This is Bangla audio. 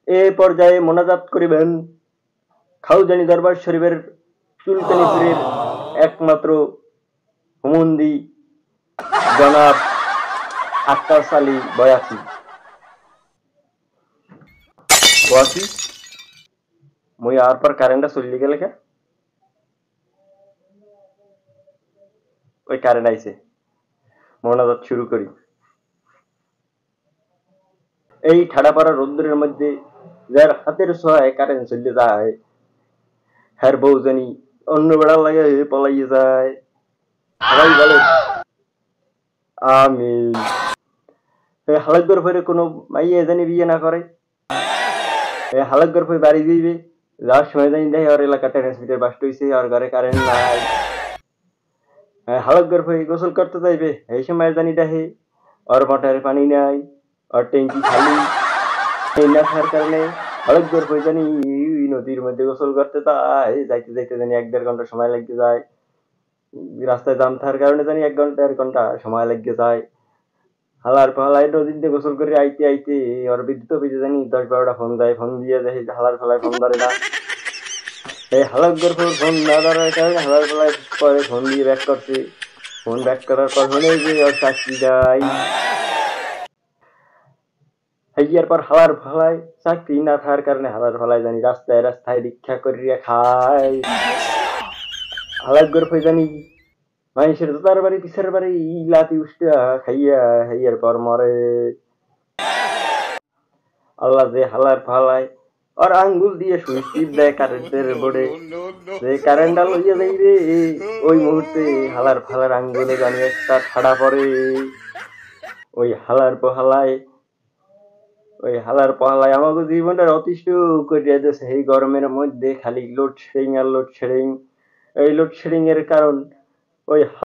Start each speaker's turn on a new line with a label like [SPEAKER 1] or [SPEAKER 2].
[SPEAKER 1] এ পর্যায়ে মোনাজাত করিবেন খাউজানি দরবার শরীফের চুলকানিপুরের একমাত্র হুমুন্দি জনাব আক্তার সালি বয়াতি। বয়াতি মই আর পর কারেন্টটা চলে গেলে কে? ওই কারেন্ট আইছে, মোনাজাত শুরু করি। এই ঠাডা পড়া রোদ্দুরের মধ্যে যার হাতের ছোঁয়ায় কারেন্ট চলে যায়, হ্যার বউ জানি অন্য বেড়া লাগে পলাইয়ে যায়। সবাই বলে আমিন। হালাকগর ফেরে কোনো মাইয়ে জানি বিয়ে না করে, হালাকগর ফেরে বাড়ি দিবে, যাওয়ার সময় জানি দেখে ওর এলাকা ট্রান্সমিটার বাস্ট হয়েছে, আর ঘরে কারেন্ট নাই। হালাকগর ফেরে গোসল করতে যাইবে, এই সময় জানি দেখে ওর মোটরে পানি নাই, ওর ট্যাঙ্কি খালি। এই না থাকার কারণে হালাকগর ফেরে জানি নদীর মধ্যে গোসল করতে যায়, যাইতে যাইতে জানি 1-1.5 ঘন্টা সময় লাগতে যায়। রাস্তায় জাম থাকার কারণে জানি 1-1.5 ঘন্টা সময় লেগে যায়। হালার পালায় নদীতে গোসল করে আইতে আইতে ওর বিদ্যুৎ অফিসে জানি 10-12টা ফোন দেয়, ফোন দিয়ে দেখে হালার ফেলায় ফোন ধরে না। এই হালাকগর ফোন না ধরার কারণে হালার ফেলায় পরে ফোন দিয়ে ব্যাক করছে। ফোন ব্যাক করার পর শুনে যে ওর চাকরি নাই। হেয়ার পর হালার ফেলায় চাকরি না থাকার কারণে হালার ফেলায় জানি রাস্তায় রাস্তায় ভিক্ষা করিয়া খায়। হালাকগর ফে জানি মানুষের জুতার বাড়ি পিছের বাড়ি লাতি উষ্টা খাইয়া হেয়ার পর মরে। আল্লাহ যে হালার ফালায় আর আঙ্গুল দিয়ে সুইচ টিপ দেয় কারেন্টের বোর্ডে, যে কারেন্টটা লইয়া যাই রে, ওই মুহূর্তে হালার ফালার আঙ্গুলে জানি একটা ঠাড়া পড়ে। ওই হালার পহালায় আমাকে জীবনটা অতিষ্ঠ করিয়া দিয়েছে। এই গরমের মধ্যে খালি লোডশেডিং আর লোডশেডিং। এই লোডশেডিং এর কারণ ওই